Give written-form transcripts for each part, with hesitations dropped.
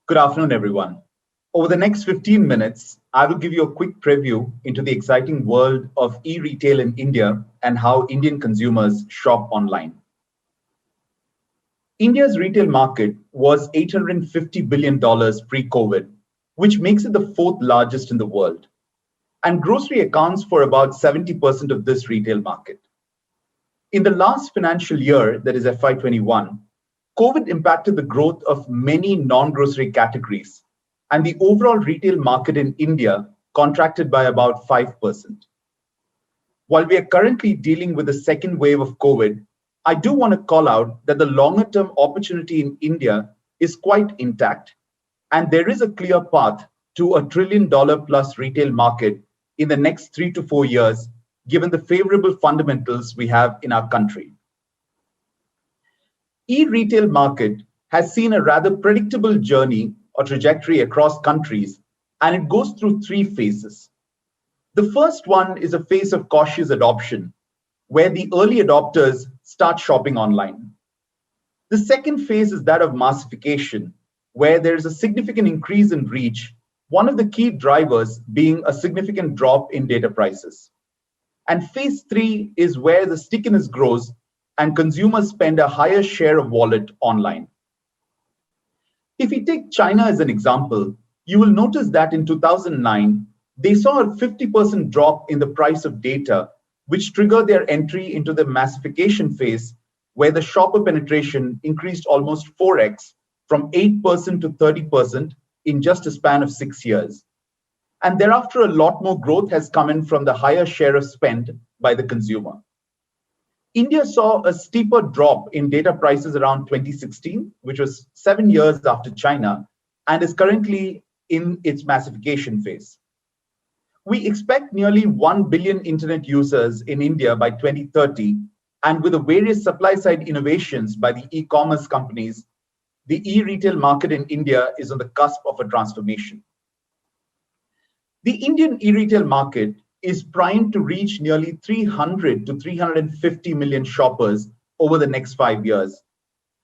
Good afternoon, everyone. Over the next 15 minutes, I will give you a quick preview into the exciting world of e-retail in India and how Indian consumers shop online. India's retail market was $850 billion pre-COVID, which makes it the fourth largest in the world. And grocery accounts for about 70% of this retail market. In the last financial year, that is FY21, COVID impacted the growth of many non-grocery categories, and the overall retail market in India contracted by about 5%. While we are currently dealing with the second wave of COVID, I do want to call out that the longer-term opportunity in India is quite intact, and there is a clear path to a $1 trillion plus retail market in the next 3 to 4 years, given the favorable fundamentals we have in our country. E-retail market has seen a rather predictable journey or trajectory across countries, and it goes through 3 phases. The first one is a phase of cautious adoption, where the early adopters start shopping online. The second phase is that of massification, where there is a significant increase in reach, one of the key drivers being a significant drop in data prices. And phase 3 is where the stickiness grows and consumers spend a higher share of wallet online. If we take China as an example, you will notice that in 2009, they saw a 50% drop in the price of data, which triggered their entry into the massification phase, where the shopper penetration increased almost 4x from 8% to 30% in just a span of 6 years. And thereafter, a lot more growth has come in from the higher share of spend by the consumer. India saw a steeper drop in data prices around 2016, which was 7 years after China, and is currently in its massification phase. We expect nearly 1 billion internet users in India by 2030, and with the various supply-side innovations by the e-commerce companies, the e-retail market in India is on the cusp of a transformation. The Indian e-retail market is primed to reach nearly 300 to 350 million shoppers over the next 5 years,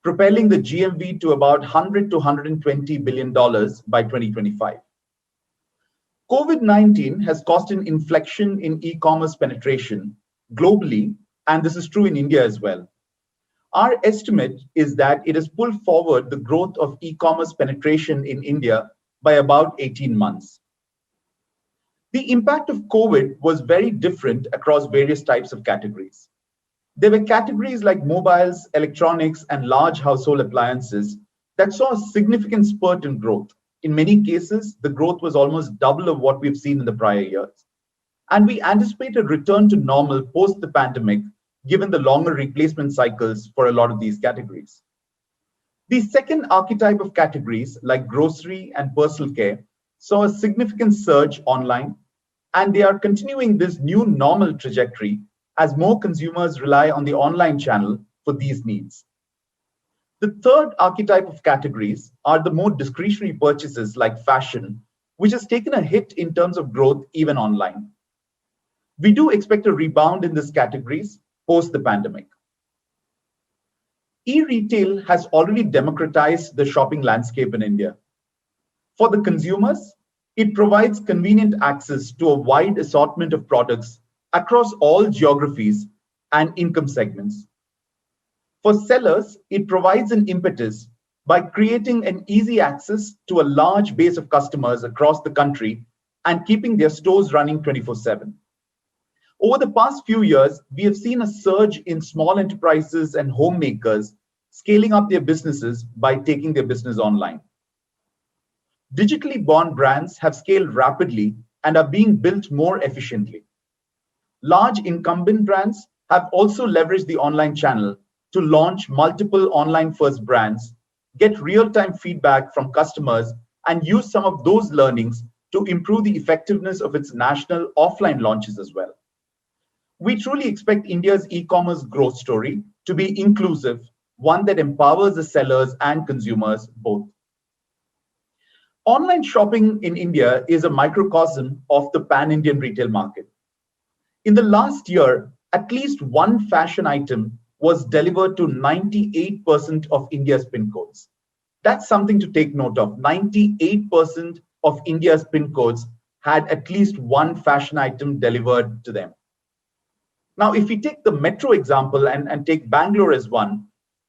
propelling the GMV to about $100 to $120 billion by 2025. COVID-19 has caused an inflection in e-commerce penetration globally, and this is true in India as well. Our estimate is that it has pulled forward the growth of e-commerce penetration in India by about 18 months. The impact of COVID was very different across various types of categories. There were categories like mobiles, electronics, and large household appliances that saw a significant spurt in growth. In many cases, the growth was almost double of what we've seen in the prior years. And we anticipate a return to normal post the pandemic, given the longer replacement cycles for a lot of these categories. The second archetype of categories, like grocery and personal care, saw a significant surge online, and they are continuing this new normal trajectory as more consumers rely on the online channel for these needs. The third archetype of categories are the more discretionary purchases like fashion, which has taken a hit in terms of growth even online. We do expect a rebound in these categories post the pandemic. E-retail has already democratized the shopping landscape in India. For the consumers, it provides convenient access to a wide assortment of products across all geographies and income segments. For sellers, it provides an impetus by creating an easy access to a large base of customers across the country and keeping their stores running 24/7. Over the past few years, we have seen a surge in small enterprises and homemakers scaling up their businesses by taking their business online. Digitally born brands have scaled rapidly and are being built more efficiently. Large incumbent brands have also leveraged the online channel to launch multiple online-first brands, get real-time feedback from customers, and use some of those learnings to improve the effectiveness of its national offline launches as well. We truly expect India's e-commerce growth story to be inclusive, one that empowers the sellers and consumers both. Online shopping in India is a microcosm of the pan-Indian retail market. In the last year, at least one fashion item was delivered to 98% of India's pin codes. That's something to take note of. 98% of India's PIN codes had at least one fashion item delivered to them. Now, if we take the metro example and take Bangalore as one,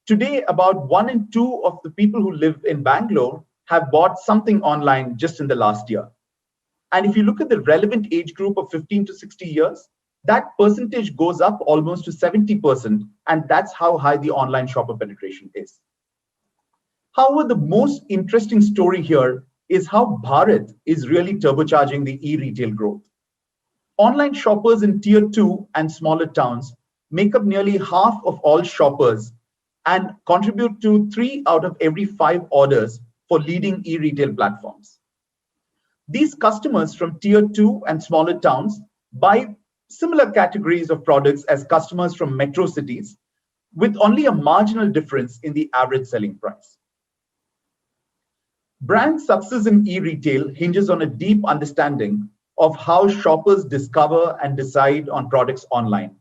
today about 1 in 2 of the people who live in Bangalore have bought something online just in the last year. And if you look at the relevant age group of 15 to 60 years, that percentage goes up almost to 70%. And that's how high the online shopper penetration is. However, the most interesting story here is how Bharat is really turbocharging the e-retail growth. Online shoppers in tier 2 and smaller towns make up nearly half of all shoppers and contribute to 3 out of every 5 orders for leading e-retail platforms. These customers from tier 2 and smaller towns buy similar categories of products as customers from metro cities, with only a marginal difference in the average selling price. Brand success in e-retail hinges on a deep understanding of how shoppers discover and decide on products online.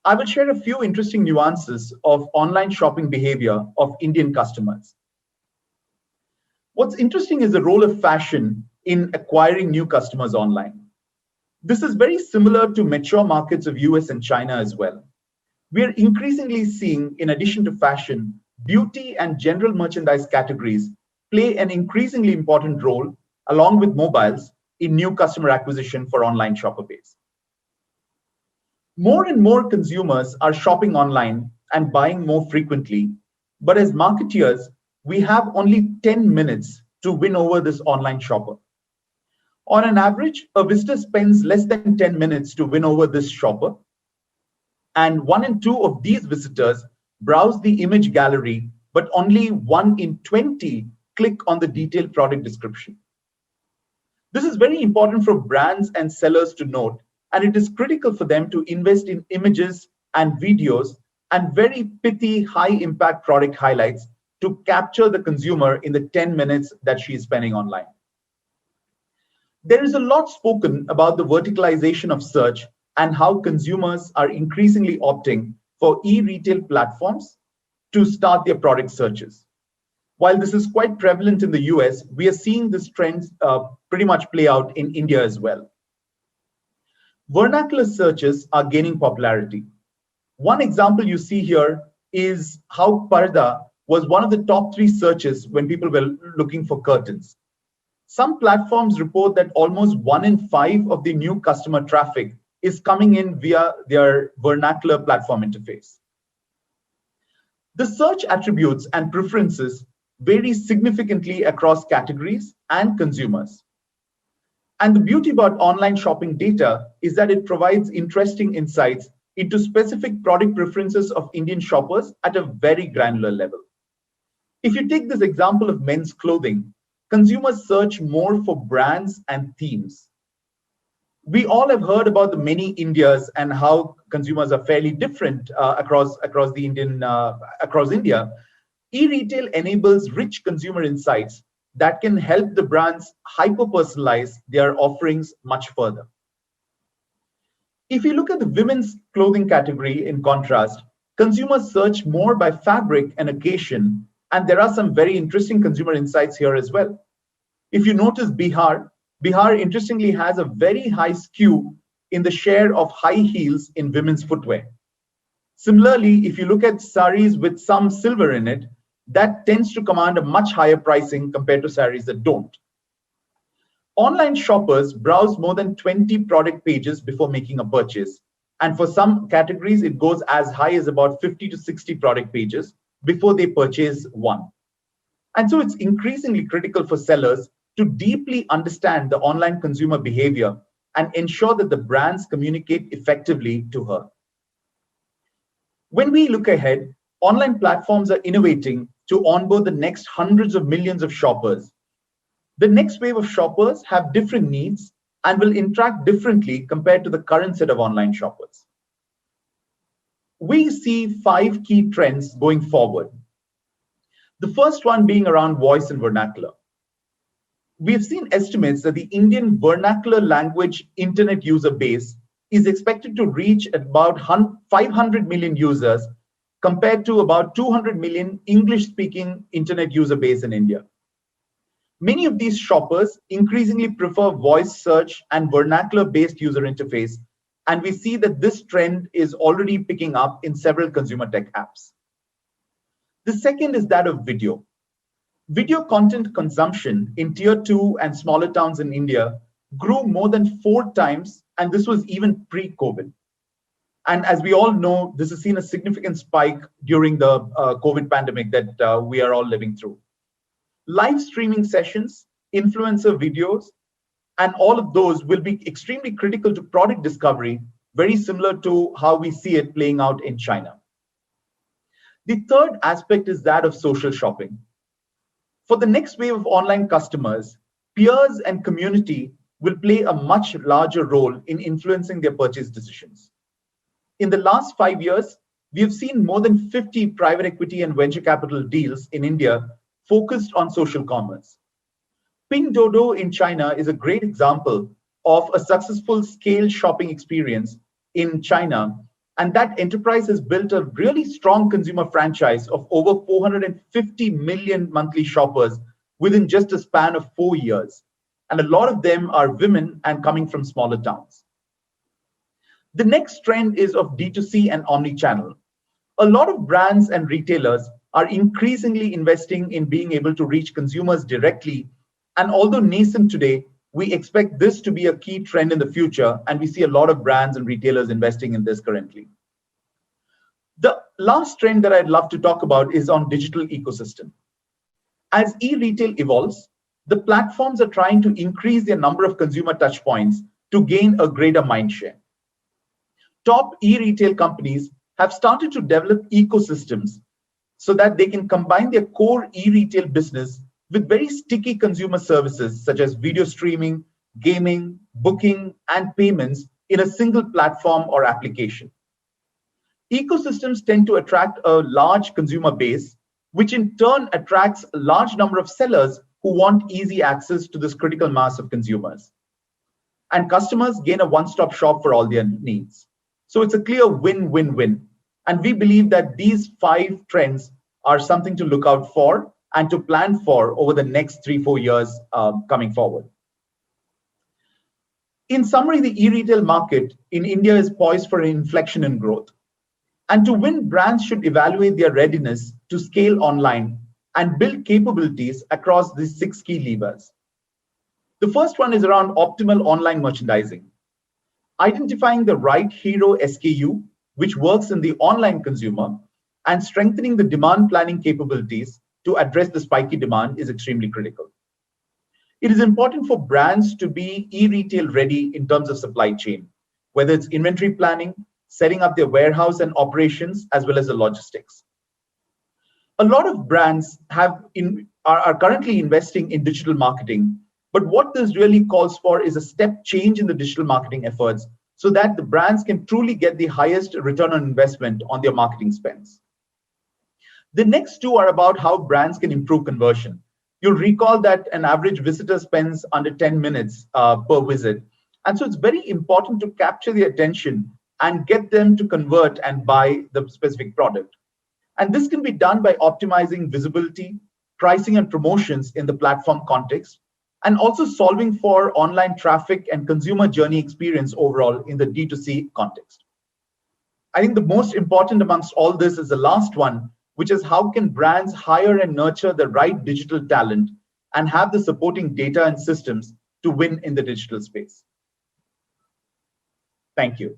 I will share a few interesting nuances of online shopping behavior of Indian customers. What's interesting is the role of fashion in acquiring new customers online. This is very similar to mature markets of US and China as well. We are increasingly seeing, in addition to fashion, beauty and general merchandise categories play an increasingly important role, along with mobiles, in new customer acquisition for online shopper base. More and more consumers are shopping online and buying more frequently, but as marketeers, we have only 10 minutes to win over this online shopper. On an average, a visitor spends less than 10 minutes to win over this shopper, and 1 in 2 of these visitors browse the image gallery, but only 1 in 20 click on the detailed product description. This is very important for brands and sellers to note, and it is critical for them to invest in images and videos and very pithy, high-impact product highlights to capture the consumer in the 10 minutes that she is spending online. There is a lot spoken about the verticalization of search and how consumers are increasingly opting for e-retail platforms to start their product searches. While this is quite prevalent in the US, we are seeing this trend pretty much play out in India as well. Vernacular searches are gaining popularity. One example you see here is how parda was one of the top 3 searches when people were looking for curtains. Some platforms report that almost 1 in 5 of the new customer traffic is coming in via their vernacular platform interface. The search attributes and preferences vary significantly across categories and consumers. And the beauty about online shopping data is that it provides interesting insights into specific product preferences of Indian shoppers at a very granular level. If you take this example of men's clothing, consumers search more for brands and themes. We all have heard about the many Indias and how consumers are fairly different across India. E-retail enables rich consumer insights that can help the brands hyper-personalize their offerings much further. If you look at the women's clothing category in contrast, consumers search more by fabric and occasion, and there are some very interesting consumer insights here as well. If you notice Bihar interestingly has a very high skew in the share of high heels in women's footwear. Similarly, if you look at saris with some silver in it, that tends to command a much higher pricing compared to saris that don't. Online shoppers browse more than 20 product pages before making a purchase. And for some categories, it goes as high as about 50 to 60 product pages before they purchase one. And so it's increasingly critical for sellers to deeply understand the online consumer behavior and ensure that the brands communicate effectively to her. When we look ahead, online platforms are innovating to onboard the next hundreds of millions of shoppers. The next wave of shoppers have different needs and will interact differently compared to the current set of online shoppers. We see 5 key trends going forward. The first one being around voice and vernacular. We've seen estimates that the Indian vernacular language internet user base is expected to reach about 500 million users, compared to about 200 million English-speaking internet user base in India. Many of these shoppers increasingly prefer voice search and vernacular-based user interface, and we see that this trend is already picking up in several consumer tech apps. The second is that of video. Video content consumption in tier 2 and smaller towns in India grew more than 4 times, and this was even pre-COVID. And as we all know, this has seen a significant spike during the COVID pandemic that we are all living through. Live streaming sessions, influencer videos, and all of those will be extremely critical to product discovery, very similar to how we see it playing out in China. The third aspect is that of social shopping. For the next wave of online customers, peers and community will play a much larger role in influencing their purchase decisions. In the last 5 years, we have seen more than 50 private equity and venture capital deals in India focused on social commerce. Pinduoduo in China is a great example of a successful scale shopping experience in China, and that enterprise has built a really strong consumer franchise of over 450 million monthly shoppers within just a span of 4 years. And a lot of them are women and coming from smaller towns. The next trend is of D2C and omni-channel. A lot of brands and retailers are increasingly investing in being able to reach consumers directly. And although nascent today, we expect this to be a key trend in the future, and we see a lot of brands and retailers investing in this currently. The last trend that I'd love to talk about is on digital ecosystem. As e-retail evolves, the platforms are trying to increase their number of consumer touchpoints to gain a greater mindshare. Top e-retail companies have started to develop ecosystems so that they can combine their core e-retail business with very sticky consumer services such as video streaming, gaming, booking, and payments in a single platform or application. Ecosystems tend to attract a large consumer base, which in turn attracts a large number of sellers who want easy access to this critical mass of consumers. And customers gain a one-stop shop for all their needs. So it's a clear win-win-win. And we believe that these 5 trends are something to look out for and to plan for over the next 3-4 years coming forward. In summary, the e-retail market in India is poised for an inflection in growth. And to win, brands should evaluate their readiness to scale online and build capabilities across these 6 key levers. The first one is around optimal online merchandising. Identifying the right hero SKU, which works in the online consumer, and strengthening the demand planning capabilities to address the spiky demand is extremely critical. It is important for brands to be e-retail ready in terms of supply chain, whether it's inventory planning, setting up their warehouse and operations, as well as the logistics. A lot of brands are currently investing in digital marketing, but what this really calls for is a step change in the digital marketing efforts so that the brands can truly get the highest return on investment on their marketing spends. The next 2 are about how brands can improve conversion. You'll recall that an average visitor spends under 10 minutes per visit. And so it's very important to capture the attention and get them to convert and buy the specific product. And this can be done by optimizing visibility, pricing and promotions in the platform context, and also solving for online traffic and consumer journey experience overall in the D2C context. I think the most important amongst all this is the last one, which is how can brands hire and nurture the right digital talent and have the supporting data and systems to win in the digital space. Thank you.